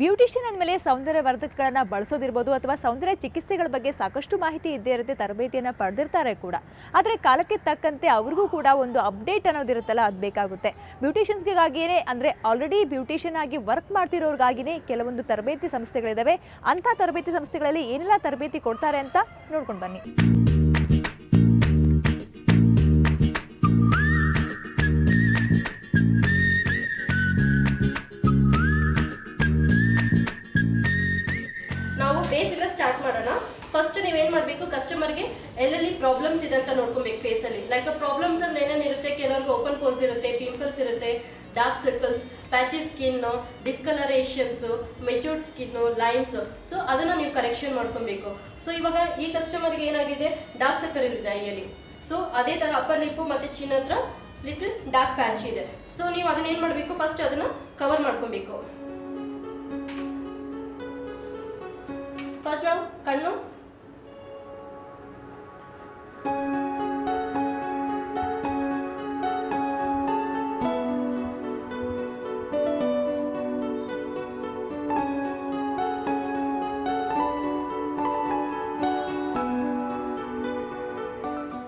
Beautician ಅಂದಮೇಲೆ ಸೌಂದರ್ಯವರ್ಧಕಗಳನ್ನು ಬಳಸೋದಿರ್ಬೋದು ಅಥವಾ ಸೌಂದರ್ಯ ಚಿಕಿತ್ಸೆಗಳ ಬಗ್ಗೆ ಸಾಕಷ್ಟು ಮಾಹಿತಿ ಇದ್ದೇ ಇರುತ್ತೆ, ತರಬೇತಿಯನ್ನು ಪಡೆದಿರ್ತಾರೆ ಕೂಡ. ಆದರೆ ಕಾಲಕ್ಕೆ ತಕ್ಕಂತೆ ಅವ್ರಿಗೂ ಕೂಡ ಒಂದು ಅಪ್ಡೇಟ್ ಅನ್ನೋದಿರುತ್ತಲ್ಲ, ಅದು ಬೇಕಾಗುತ್ತೆ. ಬ್ಯೂಟಿಷಿಯನ್ಸ್ಗಾಗಿಯೇ ಅಂದರೆ ಆಲ್ರೆಡಿ ಬ್ಯೂಟಿಷಿಯನ್ ಆಗಿ ವರ್ಕ್ ಮಾಡ್ತಿರೋರಿಗಾಗಿಯೇ ಕೆಲವೊಂದು ತರಬೇತಿ ಸಂಸ್ಥೆಗಳಿದ್ದಾವೆ. ಅಂಥ ತರಬೇತಿ ಸಂಸ್ಥೆಗಳಲ್ಲಿ ಏನೆಲ್ಲ ತರಬೇತಿ ಕೊಡ್ತಾರೆ ಅಂತ ನೋಡ್ಕೊಂಡು ಬನ್ನಿ. ಬೇಸಿಗೆ ಸ್ಟಾರ್ಟ್ ಮಾಡೋಣ. ಫಸ್ಟ್ ನೀವೇನು ಮಾಡಬೇಕು, ಕಸ್ಟಮರ್ಗೆ ಎಲ್ಲೆಲ್ಲಿ ಪ್ರಾಬ್ಲಮ್ಸ್ ಇದೆ ಅಂತ ನೋಡ್ಕೊಬೇಕು ಫೇಸಲ್ಲಿ. ಲೈಕ್ ಪ್ರಾಬ್ಲಮ್ಸ್ ಅಂದ್ರೆ ಏನೇನಿರುತ್ತೆ, ಕೆಲವ್ರಿಗೆ ಓಪನ್ ಪೋಸ್ ಇರುತ್ತೆ, ಪಿಂಪಲ್ಸ್ ಇರುತ್ತೆ, dark circles, ಪ್ಯಾಚಿ skin, ಡಿಸ್ಕಲರೇಷನ್ಸ್, matured skin, lines. So ಅದನ್ನು ನೀವು ಕರೆಕ್ಷನ್ ಮಾಡ್ಕೊಬೇಕು. ಸೊ ಇವಾಗ ಈ ಕಸ್ಟಮರ್ಗೆ ಏನಾಗಿದೆ, ಡಾರ್ಕ್ ಸರ್ಕಲ್ ಇದೆ ಐಯಲ್ಲಿ. ಸೊ ಅದೇ ಥರ ಅಪ್ಪರ್ ಲಿಪ್ಪು ಮತ್ತು ಚಿನ್ ಹತ್ರ ಲಿಟಲ್ ಡಾರ್ಕ್ ಪ್ಯಾಚ್ ಇದೆ. ಸೊ ನೀವು ಅದನ್ನ ಏನು ಮಾಡಬೇಕು, ಫಸ್ಟ್ ಅದನ್ನು ಕವರ್ ಮಾಡ್ಕೊಬೇಕು. ಫಸ್ಟ್ ನಾವು ಕಣ್ಣು,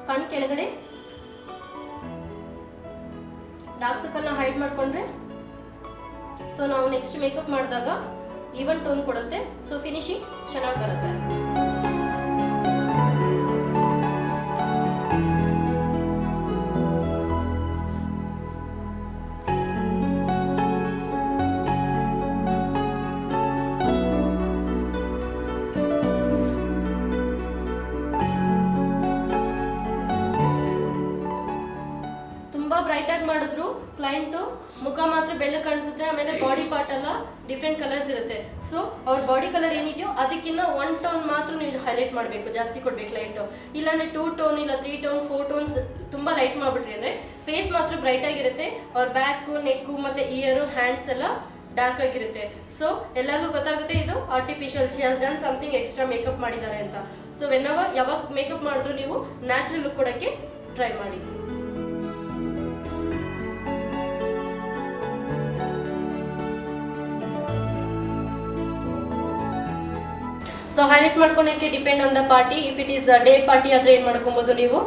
ಕಣ್ಣು ಕೆಳಗಡೆ ಡಾರ್ಕ್ ಸರ್ಕಲ್ ನ ಹೈಡ್ ಮಾಡ್ಕೊಂಡ್ರೆ ಸೊ ನಾವು ನೆಕ್ಸ್ಟ್ ಮೇಕಪ್ ಮಾಡಿದಾಗ ಈವನ್ ಟೋನ್ ಕೊಡುತ್ತೆ. ಸೊ ಫಿನಿಶಿಂಗ್ ಚೆನ್ನಾಗಿ ಬರುತ್ತೆ. ತುಂಬಾ ಬ್ರೈಟ್ ಆಗಿ ಮಾಡಿದ್ರು ಕ್ಲೈಂಟು ಮುಖ ಮಾತ್ರ ಬೆಳ್ಳಗೆ ಕಾಣಿಸುತ್ತೆ, ಆಮೇಲೆ ಬಾಡಿ ಪಾರ್ಟ್ ಎಲ್ಲ ಡಿಫ್ರೆಂಟ್ ಕಲರ್ಸ್ ಇರುತ್ತೆ. ಸೊ ಅವ್ರ ಬಾಡಿ ಕಲರ್ ಏನಿದೆಯೋ ಅದಕ್ಕಿಂತ 1 ಟೋನ್ ಮಾತ್ರ ನೀವು ಹೈಲೈಟ್ ಮಾಡಬೇಕು, ಜಾಸ್ತಿ ಕೊಡ್ಬೇಕು ಲೈಟು. ಇಲ್ಲಾಂದ್ರೆ 2 ಟೋನ್ ಇಲ್ಲ 3 ಟೋನ್ 4 ಟೋನ್ಸ್ ತುಂಬ ಲೈಟ್ ಮಾಡಿಬಿಟ್ರಿ ಅಂದರೆ ಫೇಸ್ ಮಾತ್ರ ಬ್ರೈಟ್ ಆಗಿರುತ್ತೆ. ಅವ್ರ ಬ್ಯಾಕು, ನೆಕ್ಕು ಮತ್ತು ಇಯರು, ಹ್ಯಾಂಡ್ಸ್ ಎಲ್ಲ ಡಾರ್ಕ್ ಆಗಿರುತ್ತೆ. ಸೊ ಎಲ್ಲರಿಗೂ ಗೊತ್ತಾಗುತ್ತೆ ಇದು artificial, she has done something extra makeup ಮಾಡಿದ್ದಾರೆ ಅಂತ. ಸೊ ಯಾವಾಗ ಮೇಕಪ್ ಮಾಡಿದ್ರು ನೀವು ನ್ಯಾಚುರಲ್ ಲುಕ್ ಕೊಡೋಕ್ಕೆ ಟ್ರೈ ಮಾಡಿ. ಸೊ ಹೈಲೈಟ್ ಮಾಡ್ಕೊಳಕ್ಕೆ depend on the party. If it is the day party ಆದರೆ ಏನು ಮಾಡ್ಕೊಬೋದು ನೀವು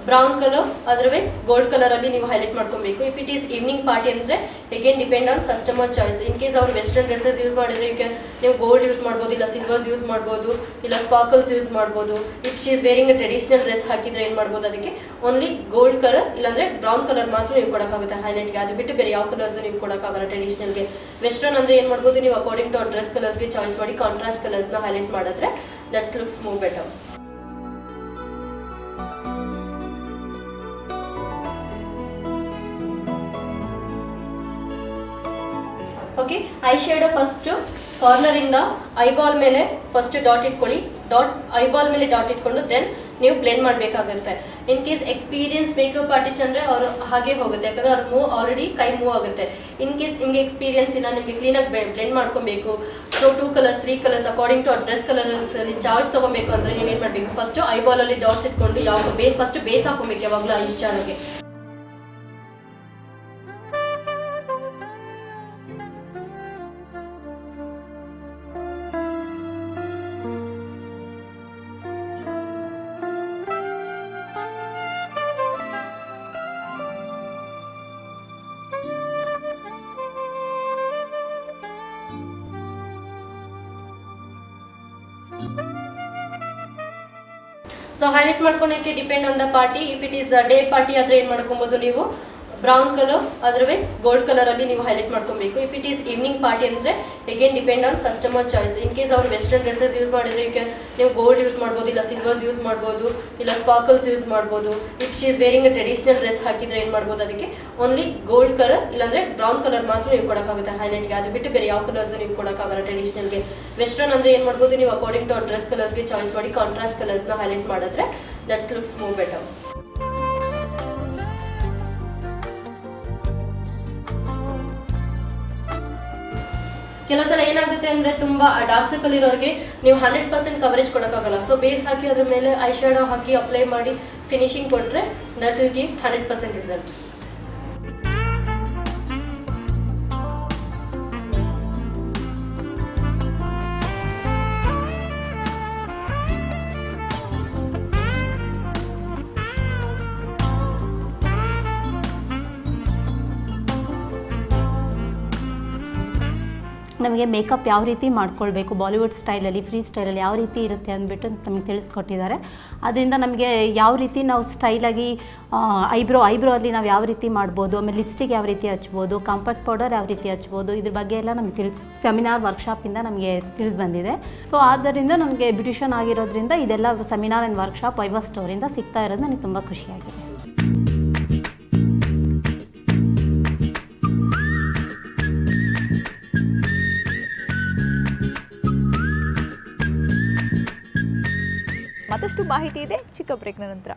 ಬ್ರೌನ್ ಕಲರ್, ಅದರ್ವೈಸ್ ಗೋಲ್ಡ್ ಕಲರಲ್ಲಿ ನೀವು ಹೈಲೈಟ್ ಮಾಡ್ಕೊಬೇಕು. If it is evening party ಅಂದರೆ again depend on customer choice. In case ಅವ್ರು ವೆಸ್ಟರ್ನ್ ಡ್ರೆಸ್ಸಸ್ ಯೂಸ್ ಮಾಡಿದ್ರೆ ನೀವು ಗೋಲ್ಡ್ ಯೂಸ್ ಮಾಡ್ಬೋದು, ಇಲ್ಲ ಸಿಲ್ವರ್ಸ್ ಯೂಸ್ ಮಾಡ್ಬೋದು, ಇಲ್ಲ ಸ್ಪಾರ್ಕಲ್ಸ್ ಯೂಸ್ ಮಾಡ್ಬೋದು. If she is varying traditional dress ಹಾಕಿದ್ರೆ ಏನು ಮಾಡ್ಬೋದು, ಅದಕ್ಕೆ ಓನ್ಲಿ ಗೋಲ್ಡ್ ಕಲರ್ ಇಲ್ಲಾಂದರೆ ಬ್ರೌನ್ ಕಲರ್ ಮಾತ್ರ ನೀವು ಕೊಡೋಕ್ಕಾಗುತ್ತೆ ಹೈಲೈಟ್ಗೆ. ಅದು ಬಿಟ್ಟು ಬೇರೆ ಯಾವ ಕಲರ್ಸ್ ನೀವು ಕೊಡೋಕ್ಕಾಗಲ್ಲ ಟ್ರೆಡಿಷನಲ್ಗೆ. ವೆಸ್ಟರ್ನ್ ಅಂದರೆ ಏನು ಮಾಡ್ಬೋದು, ನೀವು ಅಕಾರ್ಡಿಂಗ್ ಟು ಡ್ರೆಸ್ ಕಲರ್ಸ್ಗೆ ಚಾಯ್ಸ್ ಮಾಡಿ ಕಾಂಟ್ರಾಸ್ಟ್ ಕಲರ್ಸ್ನ ಹೈಲೈಟ್ ಮಾಡಿದ್ರೆ that's looks move better. Okay, eye shadow first corner ಇಂದ ಐಬಾಲ್ ಮೇಲೆ ಫಸ್ಟ್ ಡಾಟ್ ಇಟ್ಕೊಳ್ಳಿ. ಐಬಾಲ್ ಮೇಲೆ ಡಾಟ್ ಇಟ್ಕೊಂಡು ದೆನ್ ನೀವು ಬ್ಲೆಂಡ್ ಮಾಡಬೇಕಾಗುತ್ತೆ. In case experience makeup artist ಅಂದರೆ ಅವರು ಹಾಗೆ ಹೋಗುತ್ತೆ, ಯಾಕಂದರೆ ಅವ್ರ ಆಲ್ರೆಡಿ ಕೈ ಮೂವ್ ಆಗುತ್ತೆ. ಇನ್ ಕೇಸ್ ನಿಮಗೆ ಎಕ್ಸ್ಪೀರಿಯನ್ಸ್ ಇಲ್ಲ, ನಿಮಗೆ ಕ್ಲೀನಾಗಿ ಬ್ಲೆಂಡ್ ಮಾಡ್ಕೊಬೇಕು. So 2 colours 3 colours according to ಅವ್ರ ಡ್ರೆಸ್ ಕಲರ್ಸಲ್ಲಿ ಚಾಯ್ಸ್ ತೊಗೊಬೇಕು ಅಂದರೆ ನೀವೇನು ಮಾಡಬೇಕು, ಫಸ್ಟು ಐಬಾಲಲ್ಲಿ ಡಾಟ್ಸ್ ಇಟ್ಕೊಂಡು ಫಸ್ಟ್ ಬೇಸ್ ಹಾಕೊಬೇಕು ಯಾವಾಗಲೂ ಐ ಶಾಡೋಗೆ. ಸೊ ಹೈಲೈಟ್ ಮಾಡ್ಕೊಳಕ್ಕೆ depend on the party. If it is the day party ಆದರೆ ಏನು ಮಾಡ್ಕೊಬೋದು ನೀವು ಬ್ರೌನ್ ಕಲರ್, ಅದರ್ವೈಸ್ ಗೋಲ್ಡ್ ಕಲರಲ್ಲಿ ನೀವು ಹೈಲೈಟ್ ಮಾಡ್ಕೊಬೇಕು. If it is evening party ಅಂದರೆ again depend on customer choice. In case ಅವ್ರು ವೆಸ್ಟರ್ನ್ ಡ್ರೆಸ್ಸಸ್ ಯೂಸ್ ಮಾಡಿದ್ರೆ ನೀವು ಗೋಲ್ಡ್ ಯೂಸ್ ಮಾಡ್ಬೋದು, ಇಲ್ಲ ಸಿಲ್ವರ್ಸ್ ಯೂಸ್ ಮಾಡ್ಬೋದು, ಇಲ್ಲ ಸ್ಪಾರ್ಕಲ್ಸ್ ಯೂಸ್ ಮಾಡ್ಬೋದು. If she is varying traditional dress ಹಾಕಿದ್ರೆ ಏನು ಮಾಡ್ಬೋದು, ಅದಕ್ಕೆ ಓನ್ಲಿ ಗೋಲ್ಡ್ ಕಲರ್ ಇಲ್ಲಾಂದರೆ ಬ್ರೌನ್ ಕಲರ್ ಮಾತ್ರ ನೀವು ಕೊಡೋಕ್ಕಾಗುತ್ತೆ ಹೈಲೈಟ್ಗೆ. ಅದು ಬಿಟ್ಟು ಬೇರೆ ಯಾವ ಕಲರ್ಸ್ ನೀವು ಕೊಡೋಕ್ಕಾಗಲ್ಲ ಟ್ರೆಡಿಷನಲ್ಗೆ. ವೆಸ್ಟರ್ನ್ ಅಂದರೆ ಏನು ಮಾಡ್ಬೋದು, ನೀವು ಅಕಾರ್ಡಿಂಗ್ ಟು ಡ್ರೆಸ್ ಕಲರ್ಸ್ಗೆ ಚಾಯ್ಸ್ ಮಾಡಿ ಕಾಂಟ್ರಾಸ್ಟ್ ಕಲರ್ಸ್ನ ಹೈಲೈಟ್ ಮಾಡಿದ್ರೆ ದಟ್ಸ್ ಲುಕ್ಸ್ ಮೂವ್ ಬೆಟರ್. ಕೆಲವು ಸಲ ಏನಾಗುತ್ತೆ ಅಂದರೆ ತುಂಬ ಡಾರ್ಕ್ ಸರ್ಕಲ್ ಇರೋರಿಗೆ ನೀವು 100% ಕವರೇಜ್ ಕೊಡೋಕ್ಕಾಗಲ್ಲ. ಸೊ ಬೇಸ್ ಹಾಕಿ ಅದ್ರ ಮೇಲೆ ಐ ಶ್ಯಾಡೋ ಹಾಕಿ ಅಪ್ಲೈ ಮಾಡಿ ಫಿನಿಶಿಂಗ್ ಕೊಟ್ಟರೆ ದಟ್ ವಿಲ್ ಗಿವ್ 100% ರಿಸಲ್ಟ್. ನಮಗೆ ಮೇಕಪ್ ಯಾವ ರೀತಿ ಮಾಡ್ಕೊಳ್ಬೇಕು, ಬಾಲಿವುಡ್ ಸ್ಟೈಲಲ್ಲಿ, ಫ್ರೀ ಸ್ಟೈಲಲ್ಲಿ ಯಾವ ರೀತಿ ಇರುತ್ತೆ ಅಂದ್ಬಿಟ್ಟು ನಮಗೆ ತಿಳಿಸ್ಕೊಟ್ಟಿದ್ದಾರೆ. ಅದರಿಂದ ನಮಗೆ ಯಾವ ರೀತಿ ನಾವು ಸ್ಟೈಲಾಗಿ ಐಬ್ರೋ ಅಲ್ಲಿ ನಾವು ಯಾವ ರೀತಿ ಮಾಡ್ಬೋದು, ಆಮೇಲೆ ಲಿಪ್ಸ್ಟಿಕ್ ಯಾವ ರೀತಿ ಹಚ್ಬೋದು, ಕಾಂಪ್ಯಾಕ್ಟ್ ಪೌಡರ್ ಯಾವ ರೀತಿ ಹಚ್ಬೋದು, ಇದ್ರ ಬಗ್ಗೆ ಎಲ್ಲ ನಮಗೆ ಸೆಮಿನಾರ್ ವರ್ಕ್ಶಾಪಿಂದ ನಮಗೆ ತಿಳಿದು ಬಂದಿದೆ. ಸೊ ಆದ್ದರಿಂದ ನನಗೆ ಬ್ಯೂಟಿಷಿಯನ್ ಆಗಿರೋದ್ರಿಂದ ಇದೆಲ್ಲ ಸೆಮಿನಾರ್ ಆ್ಯಂಡ್ ವರ್ಕ್ಶಾಪ್ ವೈವಾ ಸ್ಟೋರಿಂದ ಸಿಗ್ತಾ ಇರೋದು ನನಗೆ ತುಂಬ ಖುಷಿಯಾಗಿದೆ. ಮತ್ತಷ್ಟು ಮಾಹಿತಿ ಇದೆ ಚಿಕ್ಕ ಬ್ರೇಕ್ನ ನಂತರ.